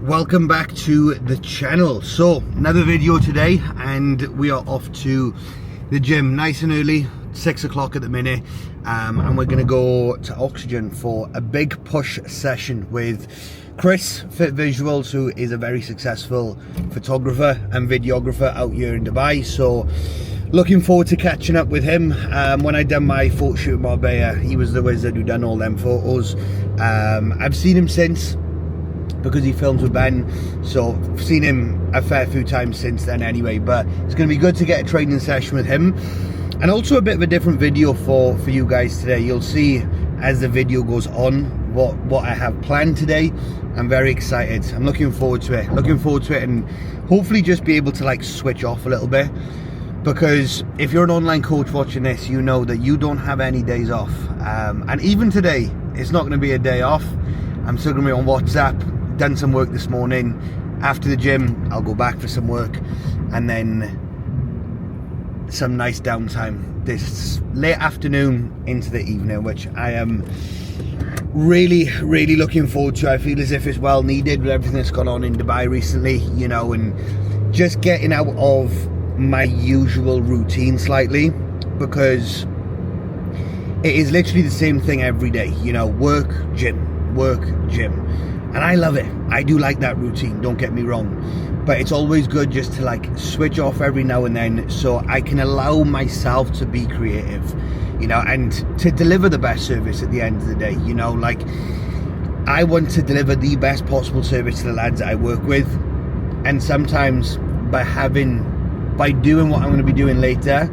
Welcome back to the channel. So another video today, and we are off to the gym nice and early, 6 o'clock at the minute, and we're going to go to Oxygen for a big push session with Chris, Fit Visuals, who is a very successful photographer and videographer out here in Dubai. So looking forward to catching up with him. When I done my photo shoot in Marbella, he was the wizard who done all them photos. I've seen him since, because he films with Ben, so I've seen him a fair few times since then anyway. But it's going to be good to get a training session with him, and also a bit of a different video for you guys today. You'll see as the video goes on what I have planned today. I'm very excited. I'm looking forward to it, and hopefully just be able to like switch off a little bit, because if you're an online coach watching this, you know that you don't have any days off, and even today it's not going to be a day off. I'm still going to be on WhatsApp. Done some work this morning. After the gym, I'll go back for some work, and then some nice downtime this late afternoon into the evening, which I am really looking forward to. I feel as if it's well needed with everything that's gone on in Dubai recently, you know, and just getting out of my usual routine slightly, because it is literally the same thing every day, you know, work, gym. And I love it. I do like that routine, don't get me wrong, but it's always good just to like switch off every now and then, so I can allow myself to be creative, you know, and to deliver the best service at the end of the day. You know, like, I want to deliver the best possible service to the lads that I work with, and sometimes by doing what I'm going to be doing later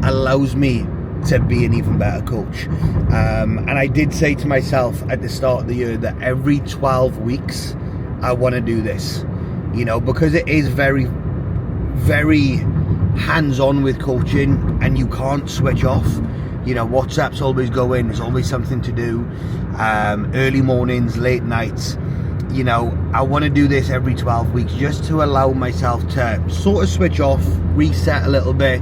allows me to be an even better coach. And I did say to myself at the start of the year that every 12 weeks I want to do this, you know, because it is very hands-on with coaching, and you can't switch off. You know, WhatsApp's always going, there's always something to do, early mornings, late nights. You know, I want to do this every 12 weeks just to allow myself to sort of switch off, reset a little bit,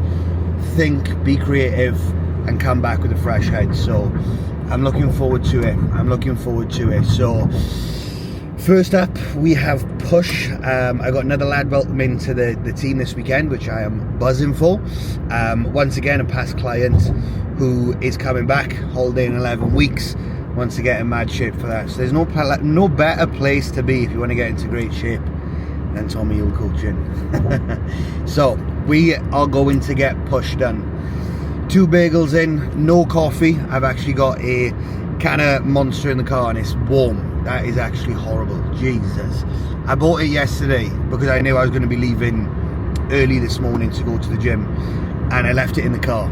think, be creative, and come back with a fresh head. So I'm looking forward to it. So first up, we have push. I got another lad welcome into the team this weekend, which I am buzzing for. Once again, a past client who is coming back, holiday in 11 weeks, wants to get in mad shape for that. So there's no better place to be if you want to get into great shape than Tommy Hill Coaching. So we are going to get push done. 2 bagels in, no coffee. I've actually got a can of Monster in the car, and it's warm. That is actually horrible. Jesus. I bought it yesterday because I knew I was going to be leaving early this morning to go to the gym, and I left it in the car.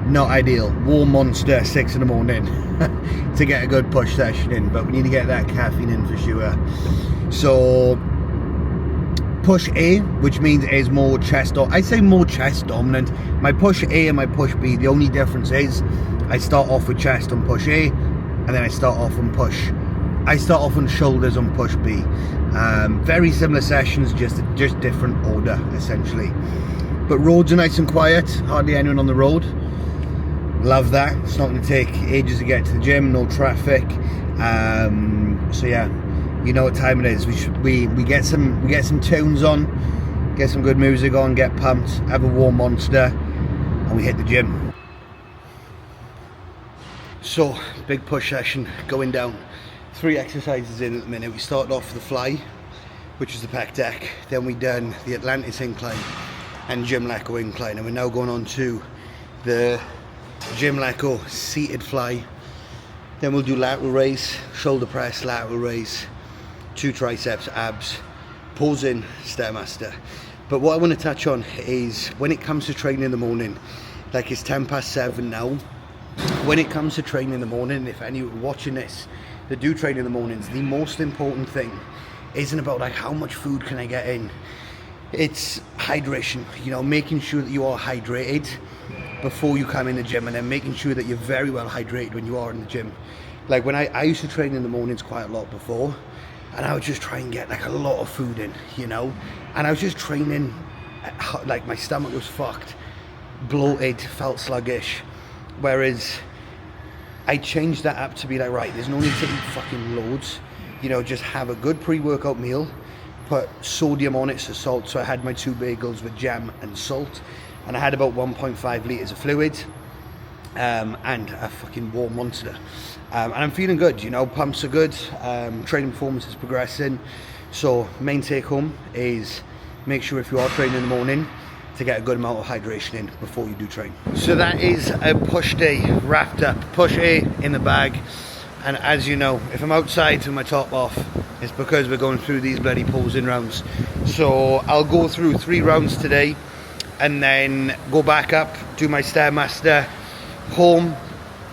Not ideal. Warm Monster, 6 in the morning to get a good push session in, but we need to get that caffeine in for sure. So push A, which means it is more chest, I say more chest dominant. My push A and my push B, the only difference is I start off with chest on push A, and then I start off on shoulders on push B. Very similar sessions, just different order essentially. But roads are nice and quiet, hardly anyone on the road. Love that. It's not going to take ages to get to the gym, no traffic. So yeah, you know what time it is. We get some tunes on, get some good music on, get pumped, have a warm Monster, and we hit the gym. So big push session going down. 3 exercises in at the minute. We started off with the fly, which is the pec deck. Then we done the Atlantis incline and Gym Leco incline, and we're now going on to the Gym Leco seated fly. Then we'll do lateral raise, shoulder press, lateral raise, 2 triceps, abs, pause in, Stairmaster. But what I want to touch on is when it comes to training in the morning, like it's 7:10 now. When it comes to training in the morning, if anyone watching this that do train in the mornings, the most important thing isn't about like how much food can I get in. It's hydration, you know, making sure that you are hydrated before you come in the gym, and then making sure that you're very well hydrated when you are in the gym. Like when I used to train in the mornings quite a lot before, and I would just try and get like a lot of food in, you know, and I was just training, like my stomach was fucked, bloated, felt sluggish. Whereas I changed that up to be like, right, there's no need to eat fucking loads. you know, just have a good pre-workout meal, put sodium on it, so salt. So I had my 2 bagels with jam and salt, and I had about 1.5 litres of fluid, and a fucking warm Monster. And I'm feeling good, you know, pumps are good, training performance is progressing. So main take home is make sure if you are training in the morning to get a good amount of hydration in before you do train. So that is a push day wrapped up. Push A in the bag. And as you know, if I'm outside with my top off, it's because we're going through these bloody posing rounds. So I'll go through 3 rounds today and then go back up, do my Stairmaster, home,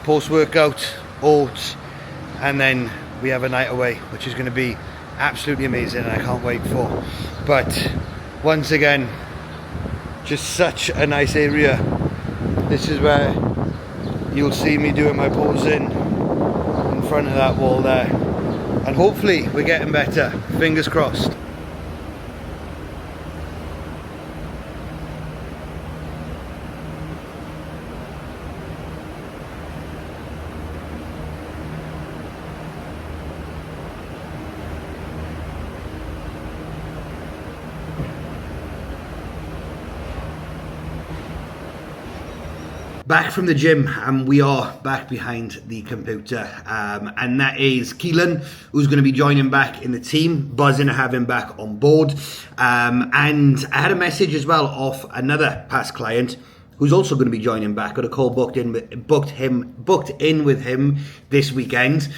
post-workout, oats, and then we have a night away, which is going to be absolutely amazing and I can't wait for. But once again, just such a nice area. This is where you'll see me doing my posing in front of that wall there, and hopefully we're getting better, fingers crossed. Back from the gym, and we are back behind the computer, and that is Keelan, who's going to be joining back in the team. Buzzing to have him back on board. And I had a message as well off another past client who's also going to be joining back. Got a call booked in with him this weekend.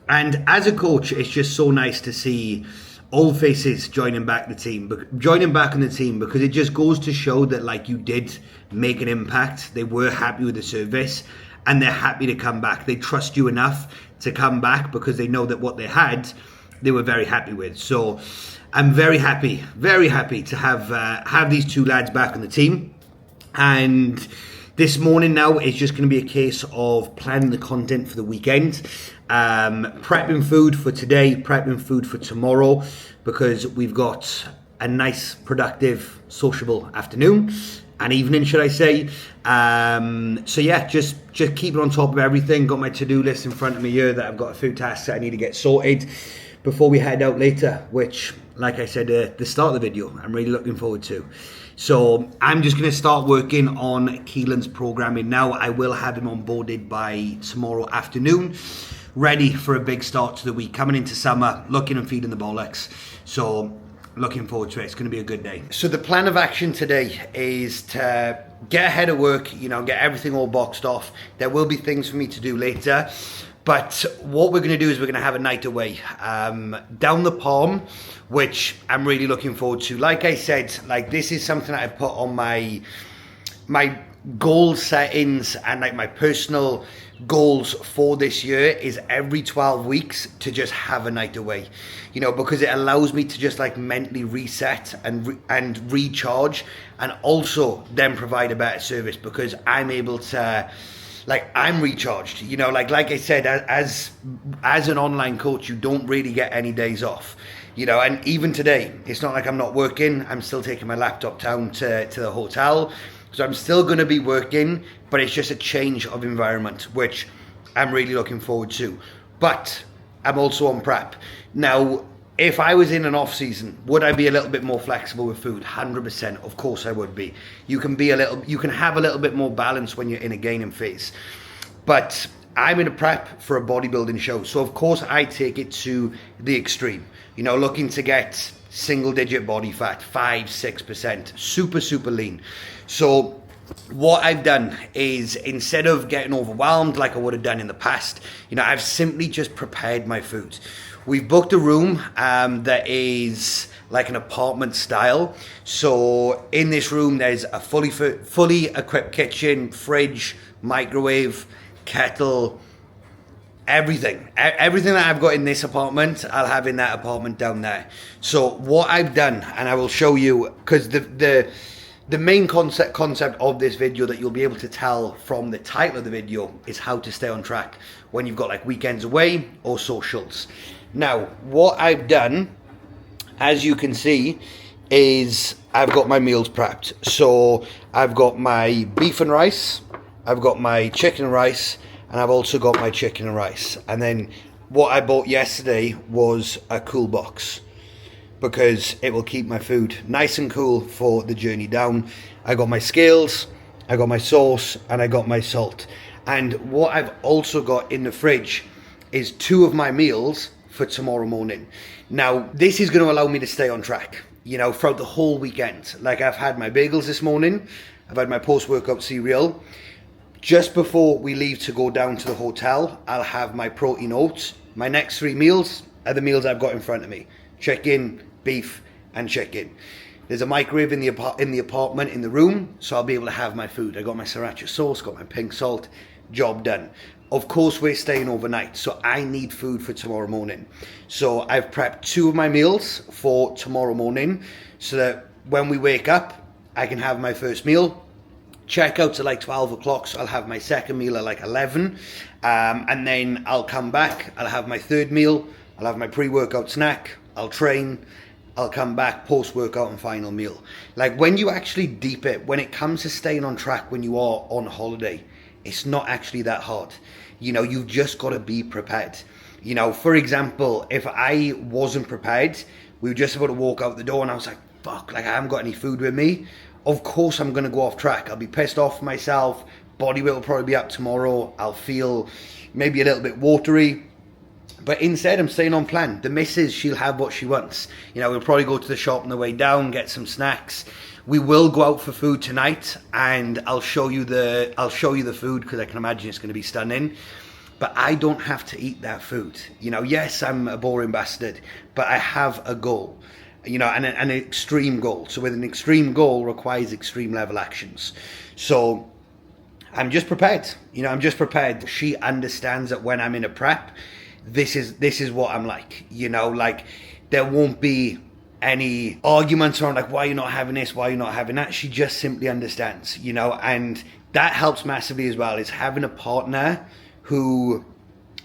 And as a coach, it's just so nice to see old faces joining back on the team, because it just goes to show that, like, you did make an impact. They were happy with the service and they're happy to come back. They trust you enough to come back because they know that what they had, they were very happy with. So I'm very happy to have these 2 lads back on the team. And this morning now is just going to be a case of planning the content for the weekend, prepping food for today, prepping food for tomorrow, because we've got a nice, productive, sociable afternoon and evening, should I say. So yeah, just keeping on top of everything. Got my to-do list in front of me here that I've got a few tasks that I need to get sorted before we head out later, which, like I said at the start of the video, I'm really looking forward to. So I'm just going to start working on Keelan's programming now. I will have him onboarded by tomorrow afternoon, ready for a big start to the week. Coming into summer, looking and feeling the bollocks. So looking forward to it. It's going to be a good day. So the plan of action today is to get ahead of work, you know, get everything all boxed off. There will be things for me to do later. But what we're going to do is we're going to have a night away down the Palm, which I'm really looking forward to. Like I said, like, this is something that I put on my goal settings, and like my personal goals for this year is every 12 weeks to just have a night away, you know, because it allows me to just like mentally reset and recharge, and also then provide a better service because I'm able to, like, I'm recharged, you know, like I said, as an online coach, you don't really get any days off, you know. And even today, it's not like I'm not working. I'm still taking my laptop down to the hotel, so I'm still going to be working, but it's just a change of environment, which I'm really looking forward to. But I'm also on prep now. If I was in an off season, would I be a little bit more flexible with food? 100%. Of course I would be. You can have a little bit more balance when you're in a gaining phase. But I'm in a prep for a bodybuilding show. So of course I take it to the extreme. You know, looking to get single digit body fat, 5-6%, super lean. So what I've done is, instead of getting overwhelmed like I would have done in the past, you know, I've simply just prepared my food. We've booked a room that is like an apartment style. So in this room, there's a fully equipped kitchen, fridge, microwave, kettle, everything that I've got in this apartment, I'll have in that apartment down there. So what I've done, and I will show you, because the main concept of this video that you'll be able to tell from the title of the video is how to stay on track when you've got like weekends away or socials. Now, what I've done, as you can see, is I've got my meals prepped. So I've got my beef and rice, I've got my chicken and rice, and I've also got my chicken and rice. And then what I bought yesterday was a cool box, because it will keep my food nice and cool for the journey down. I got my scales, I got my sauce, and I got my salt. And what I've also got in the fridge is 2 of my meals for tomorrow morning. Now, this is going to allow me to stay on track, you know, throughout the whole weekend. Like, I've had my bagels this morning, I've had my post-workout cereal. Just before we leave to go down to the hotel, I'll have my protein oats. My next 3 meals are the meals I've got in front of me: chicken, beef, and chicken. There's a microwave in the apartment, in the room, so I'll be able to have my food. I got my sriracha sauce, got my pink salt, job done. Of course, we're staying overnight, so I need food for tomorrow morning. So I've prepped 2 of my meals for tomorrow morning, so that when we wake up, I can have my first meal. Checkouts are like 12 o'clock, so I'll have my second meal at like 11. And then I'll come back, I'll have my third meal, I'll have my pre-workout snack, I'll train, I'll come back, post-workout and final meal. Like, when you actually deep it, when it comes to staying on track when you are on holiday, it's not actually that hard. You know, you've just got to be prepared. You know, for example, if I wasn't prepared, we were just about to walk out the door and I was like, fuck, like I haven't got any food with me. Of course I'm going to go off track. I'll be pissed off with myself. Body weight will probably be up tomorrow. I'll feel maybe a little bit watery. But instead, I'm staying on plan. The missus, she'll have what she wants. You know, we'll probably go to the shop on the way down, get some snacks. We will go out for food tonight, and I'll show you the food, because I can imagine it's going to be stunning. But I don't have to eat that food. You know, yes, I'm a boring bastard, but I have a goal. You know, and an extreme goal. So with an extreme goal requires extreme level actions. So I'm just prepared. You know, I'm just prepared. She understands that when I'm in a prep, this is what I'm like. You know, like, there won't be any arguments around like, why are you not having this, why are you not having that. She just simply understands, you know, and that helps massively as well, is having a partner who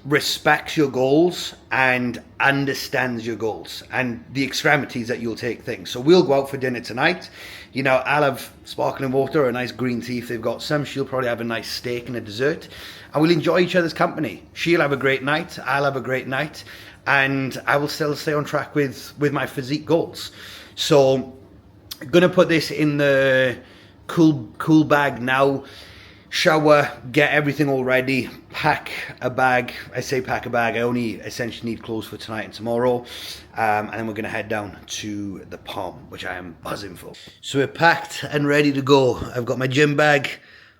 respects your goals and understands your goals and the extremities that you'll take things. So we'll go out for dinner tonight. You know, I'll have sparkling water or a nice green tea if they've got some. She'll probably have a nice steak and a dessert, and we'll enjoy each other's company. She'll have a great night, I'll have a great night, and I will still stay on track with my physique goals. So I'm gonna put this in the cool bag now. Shower, get everything all ready, pack a bag. I say pack a bag, I only essentially need clothes for tonight and tomorrow. And then we're gonna head down to the Palm, which I am buzzing for. So we're packed and ready to go. I've got my gym bag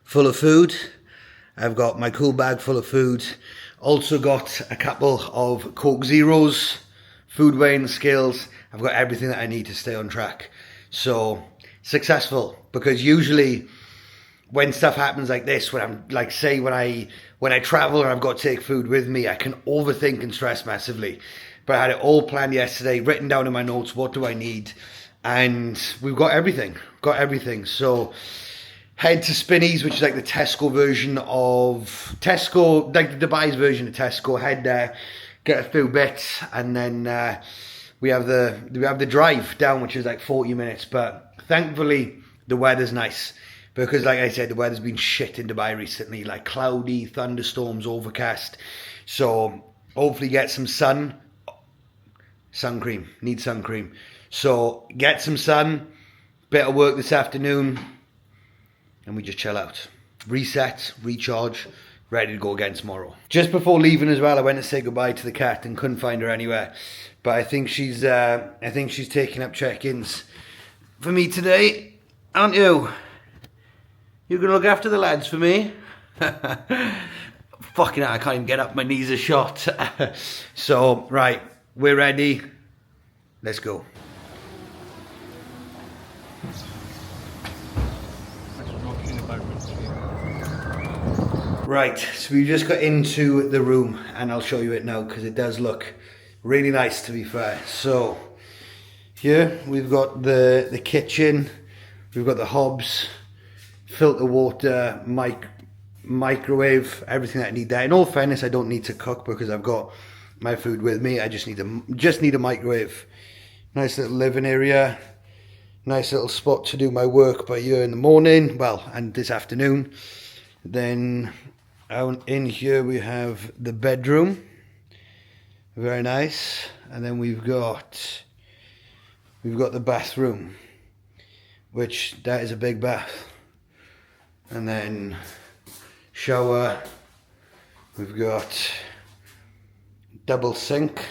full of food. I've got my cool bag full of food. Also got a couple of Coke Zeros, food weighing scales. I've got everything that I need to stay on track. So successful, because usually when stuff happens like this, when I'm like, say when I travel and I've got to take food with me, I can overthink and stress massively. But I had it all planned yesterday, written down in my notes, what do I need? And we've got everything. So head to Spinneys, which is like the Tesco version of Tesco, like the Dubai's version of Tesco. Head there, get a few bits, and then we have the drive down, which is like 40 minutes. But thankfully the weather's nice. Because like I said, the weather's been shit in Dubai recently, like cloudy, thunderstorms, overcast. So hopefully get some sun cream, need sun cream. So get some sun, bit of work this afternoon, and we just chill out. Reset, recharge, ready to go again tomorrow. Just before leaving as well, I went to say goodbye to the cat and couldn't find her anywhere. But I think she's taking up check-ins for me today, aren't you? You gonna look after the lads for me? Fucking hell, I can't even get up, my knees are shot. So, right, we're ready. Let's go. Right, so we just got into the room, and I'll show you it now because it does look really nice, to be fair. So, here we've got the kitchen, we've got the hobs, filter water, microwave, everything that I need there. In all fairness, I don't need to cook because I've got my food with me. I just need a microwave. Nice little living area, nice little spot to do my work by here in the morning, well, and this afternoon. Then out in here we have the bedroom. Very nice. And then we've got the bathroom, which that is a big bath. And then shower. We've got double sink.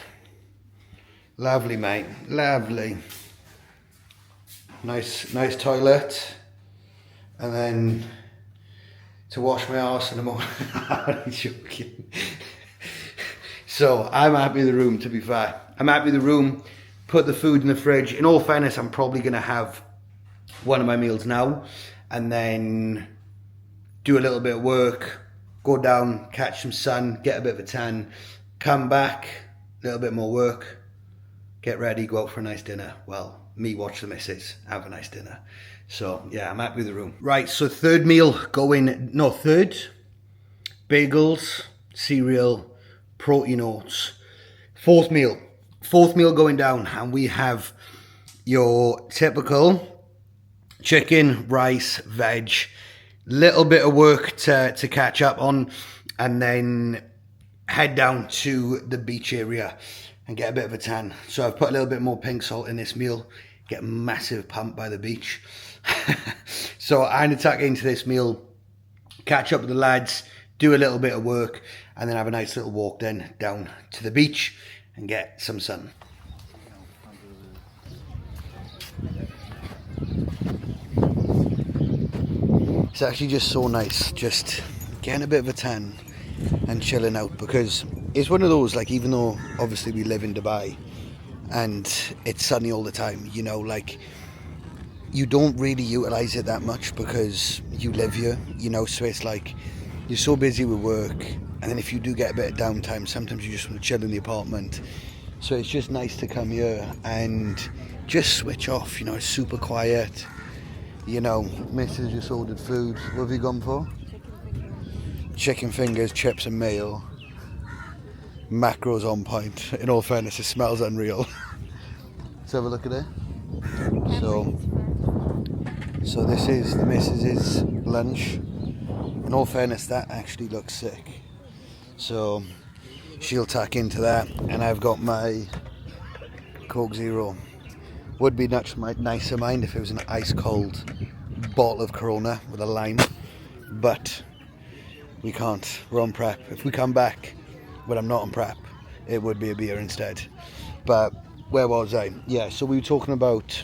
Lovely, mate. Lovely. Nice toilet. And then to wash my arse in the morning. I'm joking. So I'm happy with the room, to be fair. I'm happy with the room. Put the food in the fridge. In all fairness, I'm probably going to have one of my meals now and then do a little bit of work, go down, catch some sun, get a bit of a tan, come back, a little bit more work, get ready, go out for a nice dinner. Well, me watch the missus, have a nice dinner. So yeah, I'm happy with the room. Right, so third, bagels, cereal, protein oats. Fourth meal going down, and we have your typical chicken, rice, veg, little bit of work to catch up on, and then head down to the beach area and get a bit of a tan. So I've put a little bit more pink salt in this meal, get a massive pump by the beach. So I'm attack into this meal, catch up with the lads, do a little bit of work, and then have a nice little walk then down to the beach and get some sun. It's actually just so nice, just getting a bit of a tan and chilling out, because it's one of those, like, even though obviously we live in Dubai and it's sunny all the time, you know, like, you don't really utilize it that much because you live here, you know, so it's like you're so busy with work, and then if you do get a bit of downtime, sometimes you just want to chill in the apartment. So it's just nice to come here and just switch off, you know. It's super quiet, you know. Mrs. just ordered food. What have you gone for? Chicken fingers, chips and mayo. Macros on point. In all fairness, it smells unreal. Let's have a look at it. So this is the missus's lunch. In all fairness, that actually looks sick. So she'll tack into that, and I've got my Coke Zero. Would be much nicer, mind, if it was an ice cold bottle of Corona with a lime, but we can't. We're on prep. If we come back when I'm not on prep, it would be a beer instead. But where was I? Yeah, so we were talking about,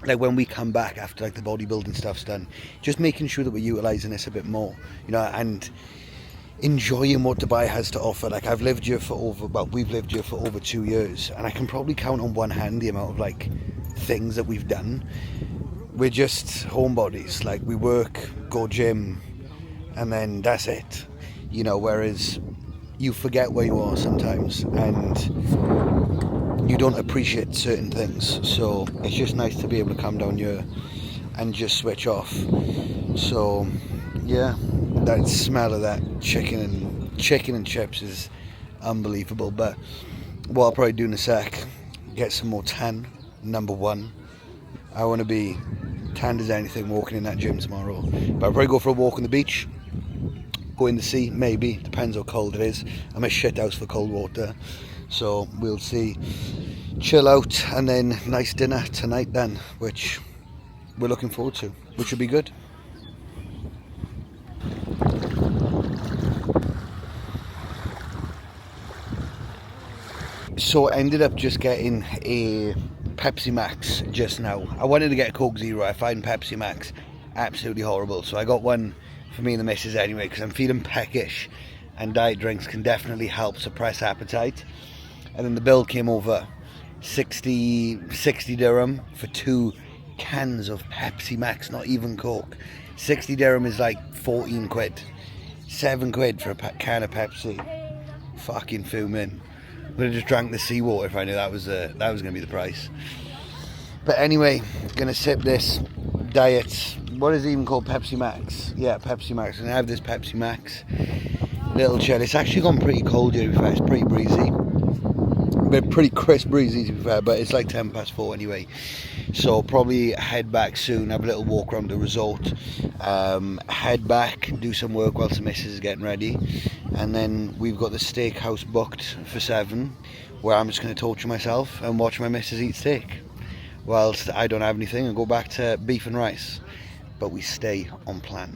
like, when we come back after, like, the bodybuilding stuff's done, just making sure that we're utilising this a bit more, you know, and enjoying what Dubai has to offer. Like, we've lived here for over 2 years, and I can probably count on one hand the amount of, like, things that we've done. We're just homebodies. Like, we work, go gym, and then that's it, you know, whereas you forget where you are sometimes, and you don't appreciate certain things. So it's just nice to be able to come down here and just switch off. So yeah, that smell of that chicken and chips is unbelievable. But what I'll probably do in a sec, get some more tan. Number one, I want to be tanned as anything walking in that gym tomorrow. But I'll probably go for a walk on the beach, go in the sea, maybe, depends how cold it is. I'm a shit house for cold water, so we'll see. Chill out, and then nice dinner tonight then, which we're looking forward to, which should be good. So I ended up just getting a Pepsi Max just now. I wanted to get a Coke Zero. I find Pepsi Max absolutely horrible, so I got one for me and the missus anyway, because I'm feeling peckish, and diet drinks can definitely help suppress appetite. And then the bill came over 60 dirham for 2 cans of Pepsi Max, not even Coke. 60 dirham is like 14 quid. 7 quid for a can of Pepsi. Fucking fuming. Would have just drank the seawater if I knew that was going to be the price. But anyway, gonna sip this diet. What is it even called? Pepsi Max. Yeah, Pepsi Max. And I have this Pepsi Max. Little chill. It's actually gone pretty cold here. It's pretty breezy. been pretty crisp breezy to be fair, but it's like 4:10 anyway. So probably head back soon, have a little walk around the resort, head back, do some work whilst the missus is getting ready, and then we've got the steakhouse booked for 7, where I'm just going to torture myself and watch my missus eat steak, whilst I don't have anything and go back to beef and rice. But we stay on plan.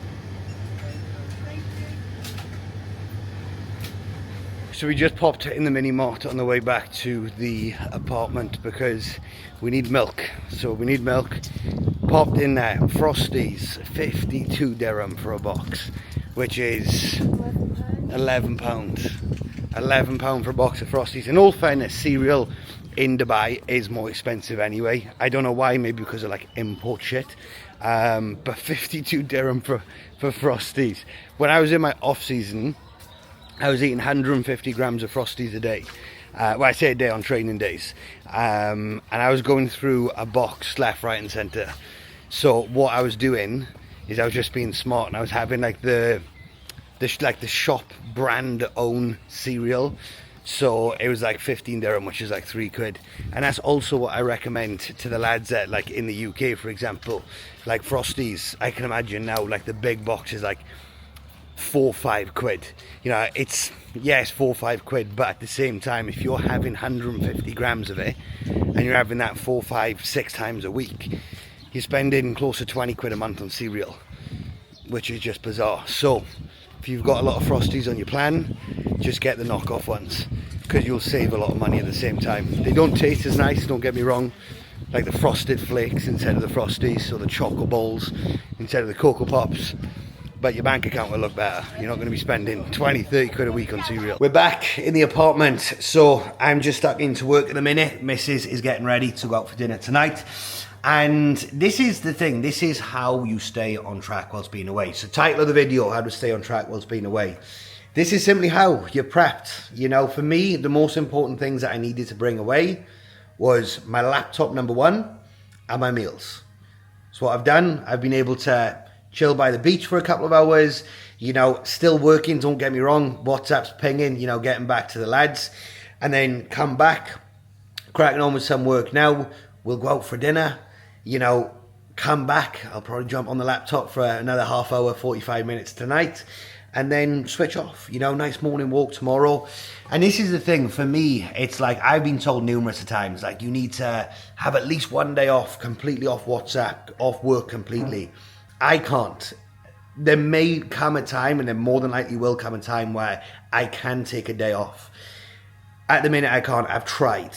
So we just popped in the mini mart on the way back to the apartment because we need milk. So we need milk. Popped in there, Frosties, 52 dirham for a box, which is £11. £11 for a box of Frosties. In all fairness, cereal in Dubai is more expensive anyway. I don't know why, maybe because of like import shit. But 52 dirham for Frosties. When I was in my off season, I was eating 150 grams of Frosties a day. Well, I say a day on training days. And I was going through a box left, right and centre. So what I was doing is I was just being smart, and I was having like the shop brand own cereal. So it was like 15 dirham, which is like £3. And that's also what I recommend to the lads at, like in the UK, for example, like Frosties. I can imagine now, like the big box is like £4-5. You know, it's 4-5 but at the same time, if you're having 150 grams of it and you're having that 4, 5, 6 times a week, you're spending close to 20 quid a month on cereal, which is just bizarre. So if you've got a lot of Frosties on your plan, just get the knockoff ones, because you'll save a lot of money at the same time. They don't taste as nice, don't get me wrong, like the Frosted Flakes instead of the Frosties, or the Choco Balls instead of the Cocoa Pops, but your bank account will look better. You're not going to be spending 20-30 quid a week on cereal. We're back in the apartment, so I'm just stuck into work at the minute. Mrs. is getting ready to go out for dinner tonight, and this is the thing, this is how you stay on track whilst being away. So title of the video, how to stay on track whilst being away. This is simply how you're prepped. You know, for me, the most important things that I needed to bring away was my laptop, number one, and my meals. So what I've done, I've been able to chill by the beach for a couple of hours, you know, still working, don't get me wrong, WhatsApp's pinging, you know, getting back to the lads, and then come back, cracking on with some work now. We'll go out for dinner, you know, come back, I'll probably jump on the laptop for another half hour, 45 minutes tonight, and then switch off, you know, nice morning walk tomorrow. And this is the thing, for me, it's like, I've been told numerous times, like, you need to have at least one day off, completely off WhatsApp, off work completely. I can't. There may come a time, and there more than likely will come a time, where I can take a day off. At the minute I can't. I've tried.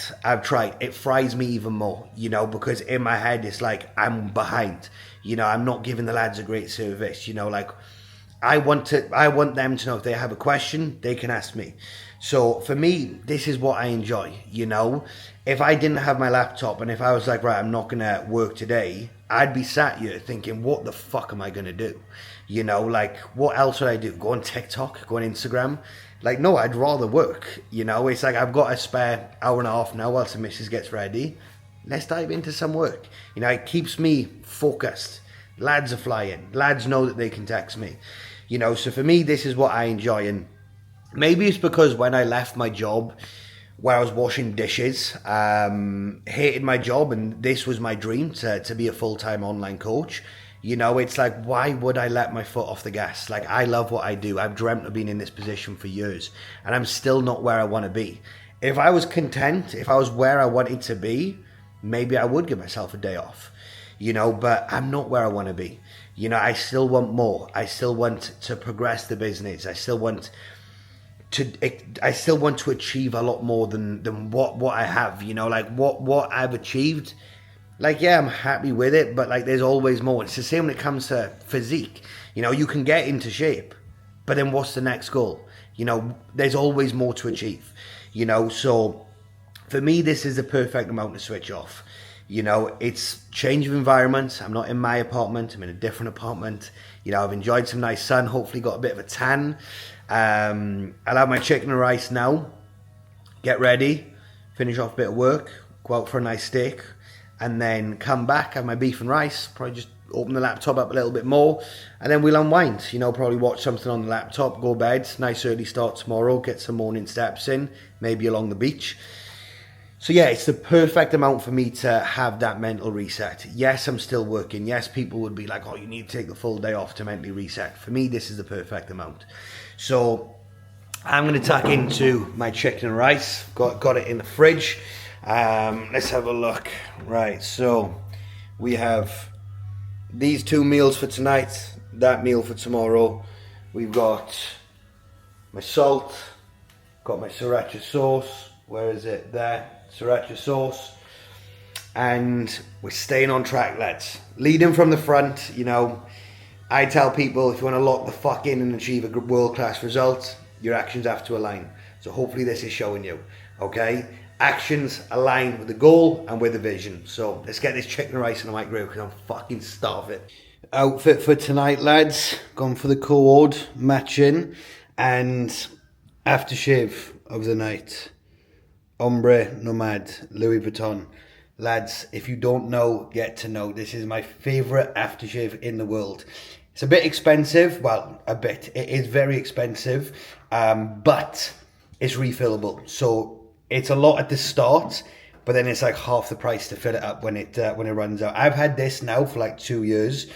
It fries me even more, you know, because in my head it's like I'm behind. You know, I'm not giving the lads a great service, you know, like I want them to know if they have a question, they can ask me. So for me, this is what I enjoy, you know. If I didn't have my laptop, and if I was like, right, I'm not gonna work today, I'd be sat here thinking, what the fuck am I gonna do? You know, like, what else would I do? Go on TikTok, go on Instagram? Like, no, I'd rather work, you know. It's like, I've got a spare hour and a half now whilst the missus gets ready. Let's dive into some work. You know, it keeps me focused. Lads are flying. Lads know that they can text me. You know, so for me, this is what I enjoy. And maybe it's because when I left my job, where I was washing dishes, hated my job, and this was my dream, to be a full-time online coach. You know, it's like, why would I let my foot off the gas? Like, I love what I do. I've dreamt of being in this position for years, and I'm still not where I want to be. If I was content, if I was where I wanted to be, maybe I would give myself a day off, you know, but I'm not where I want to be. You know, I still want more. I still want to progress the business. I still want to achieve a lot more than what I have, you know, like what I've achieved. Like, yeah, I'm happy with it, but like, there's always more. It's the same when it comes to physique. You know, you can get into shape, but then what's the next goal? You know, there's always more to achieve, you know. So for me, this is the perfect amount to switch off. You know, it's change of environment. I'm not in my apartment. I'm in a different apartment. You know, I've enjoyed some nice sun, hopefully got a bit of a tan. I'll have my chicken and rice now, get ready, finish off a bit of work, go out for a nice steak, and then come back, have my beef and rice, probably just open the laptop up a little bit more, and then we'll unwind, you know, probably watch something on the laptop, go bed, nice early start tomorrow, get some morning steps in, maybe along the beach. So yeah, it's the perfect amount for me to have that mental reset. Yes, I'm still working. Yes, people would be like, oh, you need to take the full day off to mentally reset. For me, this is the perfect amount. So I'm going to tuck into my chicken and rice. Got it in the fridge. Let's have a look. Right, so we have these 2 meals for tonight, that meal for tomorrow. We've got my salt, got my sriracha sauce. Where is it? There. Sriracha sauce, and we're staying on track, lads. Leading from the front, you know, I tell people if you want to lock the fuck in and achieve a world-class result, your actions have to align. So hopefully this is showing you, okay? Actions align with the goal and with the vision. So let's get this chicken and rice in the microwave because I'm fucking starving. Outfit for tonight, lads. Gone for the cord, matching, and aftershave of the night. Ombre Nomad, Louis Vuitton. Lads, if you don't know, get to know. This is my favourite aftershave in the world. It's a bit expensive. Well, a bit. It is very expensive, but it's refillable. So it's a lot at the start, but then it's like half the price to fill it up when it runs out. I've had this now for like 2 years,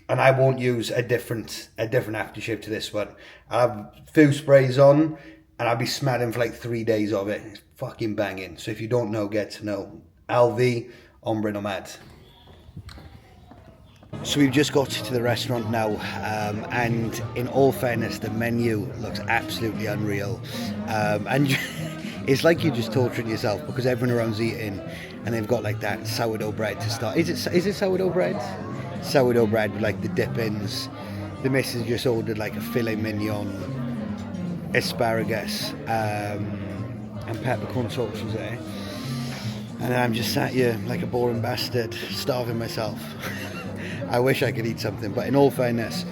and I won't use a different aftershave to this one. I'll have a few sprays on, and I'll be smelling for like 3 days of it. It's fucking banging. So if you don't know, get to know. LV, Ombre Nomad. So we've just got to the restaurant now, and in all fairness, the menu looks absolutely unreal. And it's like you're just torturing yourself because everyone around's eating, and they've got like that sourdough bread to start. Is it sourdough bread? Sourdough bread with like the dip-ins. The missus just ordered like a filet mignon, asparagus, and peppercorn sauces there, and I'm just sat here like a boring bastard, starving myself. I wish I could eat something, but in all fairness,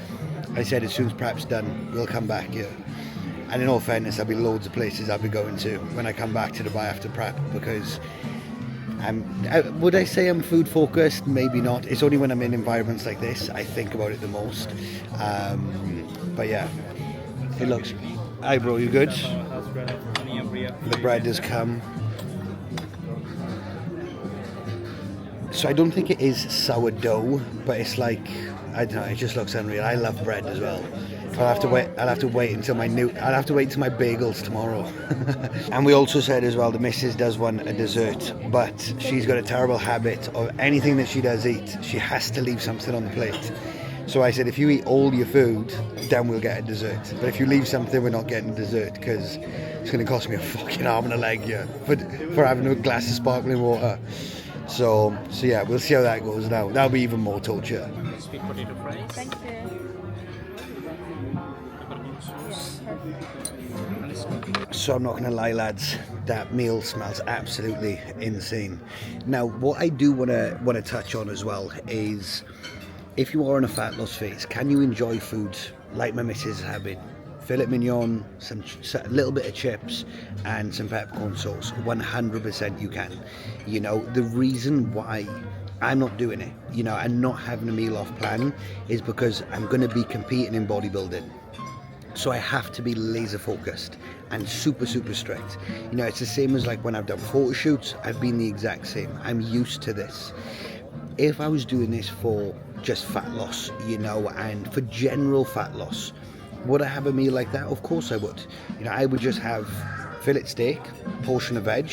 I said as soon as prep's done, we'll come back here. And in all fairness, there'll be loads of places I'll be going to when I come back to Dubai after prep, because would I say I'm food focused? Maybe not. It's only when I'm in environments like this I think about it the most. But yeah, it looks. Hi bro, you good? The bread has come. So I don't think it is sourdough, but it's like, I don't know, it just looks unreal. I love bread as well. I'll have to wait until my bagels tomorrow. And we also said as well, the missus does want a dessert, but she's got a terrible habit of anything that she does eat, she has to leave something on the plate. So I said, if you eat all your food, then we'll get a dessert. But if you leave something, we're not getting a dessert, because it's going to cost me a fucking arm and a leg here for having a glass of sparkling water. So yeah, we'll see how that goes now. That'll be even more torture. Sweet potato fries. Thank you. So I'm not going to lie, lads, that meal smells absolutely insane. Now, what I do want to touch on as well is, if you are in a fat loss phase, can you enjoy food like my missus is having? Filet mignon, a little bit of chips, and some peppercorn sauce. 100% you can. You know, the reason why I'm not doing it, you know, and not having a meal off plan is because I'm going to be competing in bodybuilding. So I have to be laser focused and super strict. You know, it's the same as like when I've done photo shoots, I've been the exact same. I'm used to this. If I was doing this for just fat loss, you know, and for general fat loss, would I have a meal like that? Of course I would. You know, I would just have fillet steak, portion of veg,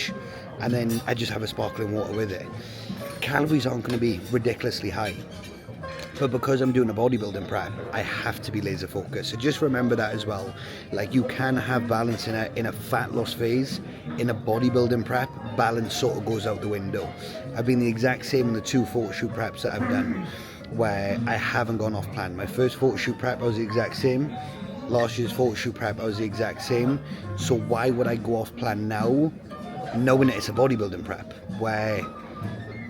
and then I just have a sparkling water with it. Calories aren't going to be ridiculously high. But because I'm doing a bodybuilding prep, I have to be laser focused. So just remember that as well. Like, you can have balance in a fat loss phase. In a bodybuilding prep, balance sort of goes out the window. I've been the exact same in the 2 photo shoot preps that I've done, where I haven't gone off plan. My first photo shoot prep, I was the exact same. Last year's photo shoot prep, I was the exact same. So why would I go off plan now, knowing that it's a bodybuilding prep, where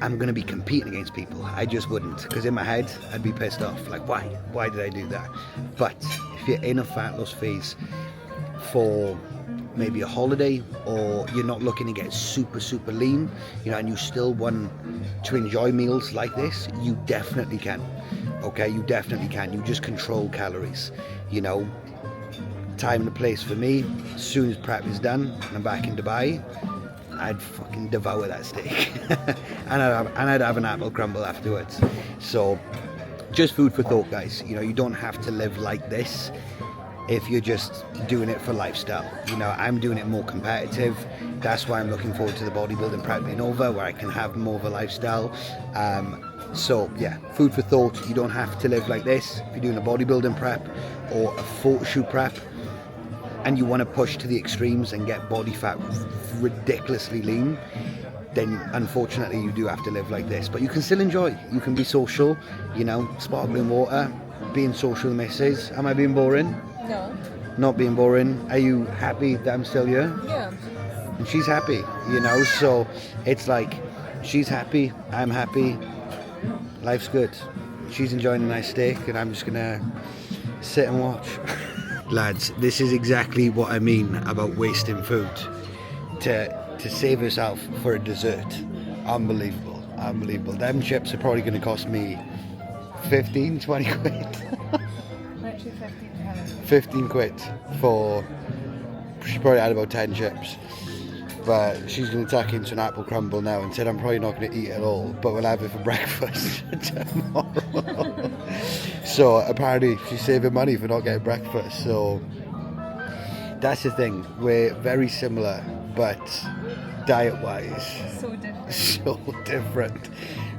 I'm going to be competing against people? I just wouldn't, because in my head I'd be pissed off, like, why did I do that? But if you're in a fat loss phase for maybe a holiday, or you're not looking to get super lean, you know, and you still want to enjoy meals like this, you definitely can. Okay, you definitely can. You just control calories, you know. Time and the place for me, as soon as prep is done and I'm back in Dubai, I'd fucking devour that steak. and I'd have an apple crumble afterwards. So just food for thought, guys. You know, you don't have to live like this if you're just doing it for lifestyle. You know, I'm doing it more competitive. That's why I'm looking forward to the bodybuilding prep being over, where I can have more of a lifestyle. So yeah, food for thought. You don't have to live like this if you're doing a bodybuilding prep or a photo shoot prep and you want to push to the extremes and get body fat ridiculously lean. Then unfortunately you do have to live like this, but you can still enjoy. You can be social, you know, sparkling water, being social with the missus. Am I being boring? No. Not being boring. Are you happy that I'm still here? Yeah. And she's happy, you know, so it's like she's happy, I'm happy, life's good. She's enjoying a nice steak and I'm just gonna sit and watch. Lads, this is exactly what I mean about wasting food. To save yourself for a dessert. Unbelievable, unbelievable. Them chips are probably gonna cost me 15, 20 quid. Actually 15 quid for, she probably had about 10 chips. But she's going to tuck into an apple crumble now and said I'm probably not going to eat it all, but we'll have it for breakfast tomorrow. So apparently she's saving money for not getting breakfast. So that's the thing, we're very similar, but diet wise so different. so different.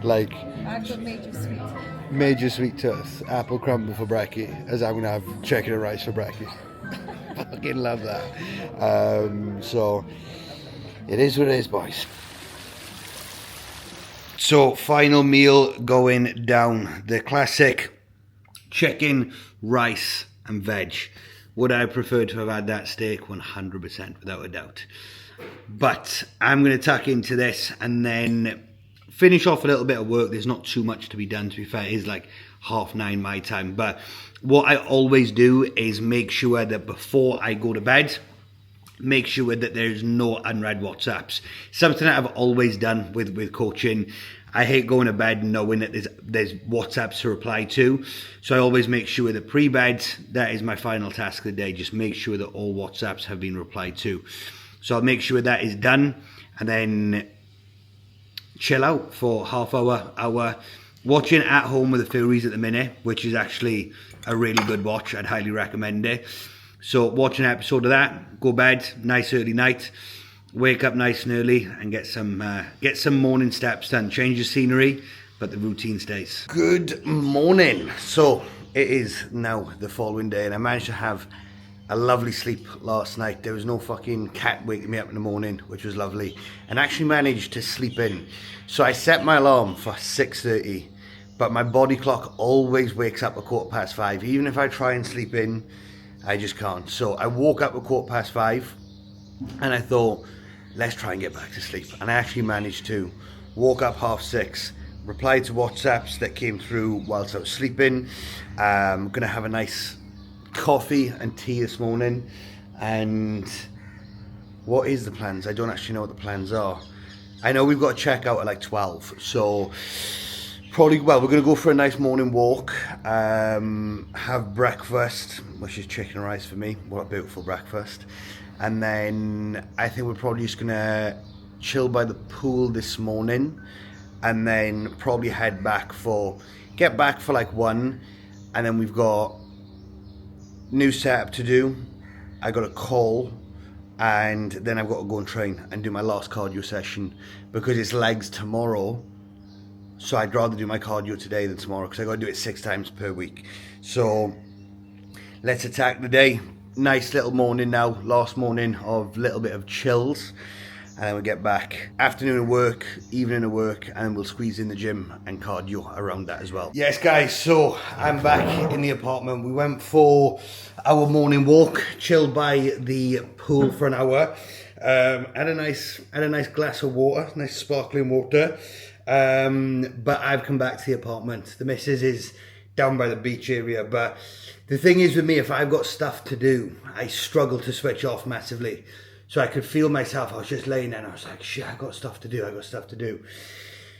Like, I've got major sweet tooth, apple crumble for brekkie, as I'm going to have chicken and rice for brekkie. Fucking love that. So it is what it is, boys. So final meal going down. The classic chicken, rice and veg. Would I prefer to have had that steak? 100% without a doubt. But I'm going to tuck into this and then finish off a little bit of work. There's not too much to be done, to be fair. It is like 9:30 my time. But what I always do is make sure that before I go to bed, make sure that there's no unread WhatsApps. Something that I've always done with coaching. I hate going to bed knowing that there's WhatsApps to reply to. So I always make sure that pre-bed, that is my final task of the day. Just make sure that all WhatsApps have been replied to. So I'll make sure that is done and then chill out for half hour. Watching At Home with the Furies at the minute, which is actually a really good watch. I'd highly recommend it. So watch an episode of that, go bed, nice early night, wake up nice and early and get some morning steps done. Change the scenery, but the routine stays. Good morning. So it is now the following day and I managed to have a lovely sleep last night. There was no fucking cat waking me up in the morning, which was lovely. And actually managed to sleep in. So I set my alarm for 6:30, but my body clock always wakes up at 5:15. Even if I try and sleep in, I just can't. So I woke up at 5:15 and I thought, let's try and get back to sleep. And I actually managed to. Woke up 6:30, replied to WhatsApps that came through whilst I was sleeping. Gonna have a nice coffee and tea this morning. And what is the plans? I don't actually know what the plans are. I know we've got to check out at like 12. So probably, well, we're going to go for a nice morning walk, have breakfast, which is chicken and rice for me. What a beautiful breakfast. And then I think we're probably just going to chill by the pool this morning and then probably get back for like 1. And then we've got new setup to do. I got a call and then I've got to go and train and do my last cardio session because it's legs tomorrow. So I'd rather do my cardio today than tomorrow because I got to do it 6 times per week. So let's attack the day. Nice little morning now. Last morning of little bit of chills. And then we get back. Afternoon of work, evening of work, and we'll squeeze in the gym and cardio around that as well. Yes, guys, so I'm back in the apartment. We went for our morning walk, chilled by the pool for an hour. Had a nice glass of water, nice sparkling water. But I've come back to the apartment. The missus is down by the beach area, but the thing is with me, if I've got stuff to do, I struggle to switch off massively. So I could feel myself, I was just laying there and I was like, shit, I got stuff to do.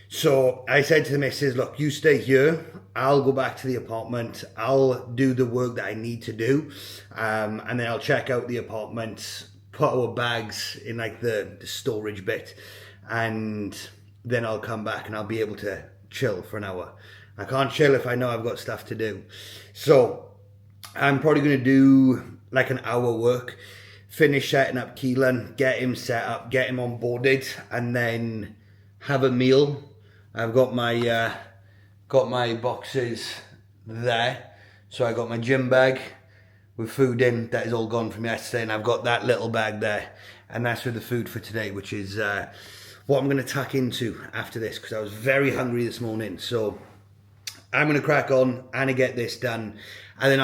So I said to the missus, look, you stay here, I'll go back to the apartment, I'll do the work that I need to do, and then I'll check out the apartment put our bags in like the storage bit, and then I'll come back and I'll be able to chill for an hour. I can't chill if I know I've got stuff to do. So I'm probably going to do like an hour work, finish setting up Keelan, get him set up, get him onboarded, and then have a meal. I've got my boxes there. So I got my gym bag with food in that is all gone from yesterday, and I've got that little bag there, and that's with the food for today, which is what I'm going to tuck into after this, because I was very hungry this morning. So I'm going to crack on and get this done, and then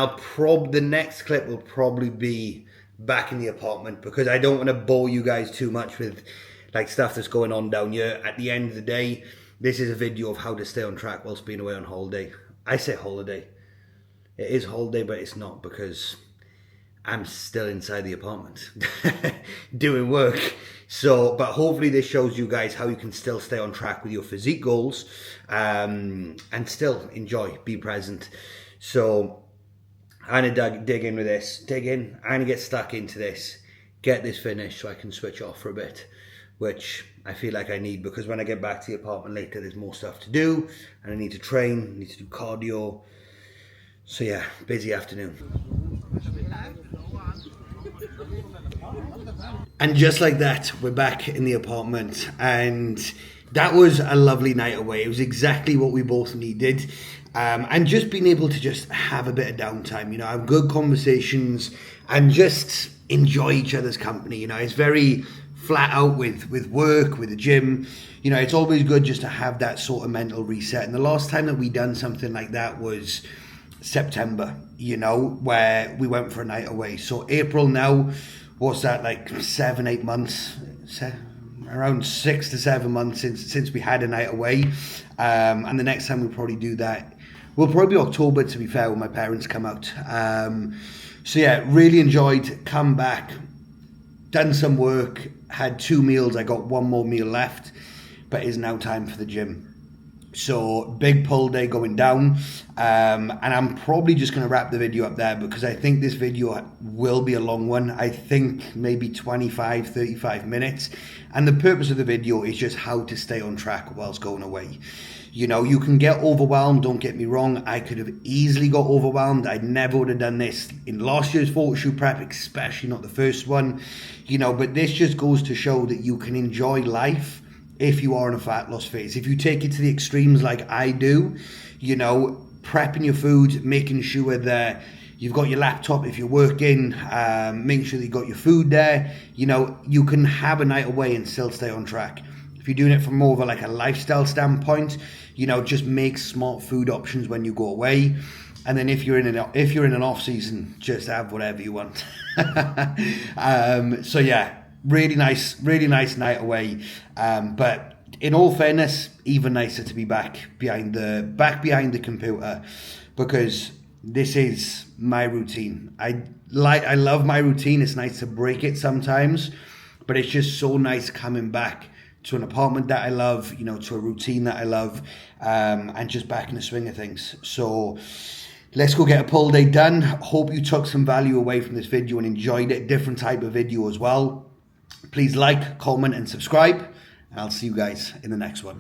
the next clip will probably be back in the apartment, because I don't want to bore you guys too much with like stuff that's going on down here. At the end of the day, this is a video of how to stay on track whilst being away on holiday. I say holiday. It is holiday, but it's not, because I'm still inside the apartment doing work. So, but hopefully this shows you guys how you can still stay on track with your physique goals, and still enjoy, be present. So I'm gonna dig in with this, I'm gonna get stuck into this, get this finished so I can switch off for a bit, which I feel like I need, because when I get back to the apartment later, there's more stuff to do, and I need to train, I need to do cardio. So yeah, busy afternoon. And just like that, we're back in the apartment, and that was a lovely night away. It was exactly what we both needed. And just being able to just have a bit of downtime, you know, have good conversations and just enjoy each other's company. You know, it's very flat out with work, with the gym. You know, it's always good just to have that sort of mental reset. And the last time that we done something like that was September, you know, where we went for a night away. So April now, what's that, like 7-8 months, around 6 to 7 months since we had a night away. And the next time we'll probably do that will probably be October, to be fair, when my parents come out. So yeah, really enjoyed, come back, done some work, had 2 meals. I got 1 more meal left, but it's now time for the gym. So big pull day going down, and I'm probably just going to wrap the video up there, because I think this video will be a long one. I think maybe 25-35 minutes, and the purpose of the video is just how to stay on track whilst going away. You know, you can get overwhelmed, don't get me wrong. I could have easily got overwhelmed. I never would have done this in last year's photo shoot prep, especially not the first one, you know, but this just goes to show that you can enjoy life if you are in a fat loss phase. If you take it to the extremes like I do, you know, prepping your food, making sure that you've got your laptop if you're working, making sure that you've got your food there, you know, you can have a night away and still stay on track. If you're doing it from more of a lifestyle standpoint, you know, just make smart food options when you go away. And then if you're in an off season, just have whatever you want. So yeah, really nice night away. But in all fairness, even nicer to be back behind the computer, because this is my routine. I love my routine. It's nice to break it sometimes, but it's just so nice coming back to an apartment that I love, you know, to a routine that I love, and just back in the swing of things. So let's go get a pull day done. Hope you took some value away from this video and enjoyed it. Different type of video as well. Please like, comment, and subscribe. And I'll see you guys in the next one.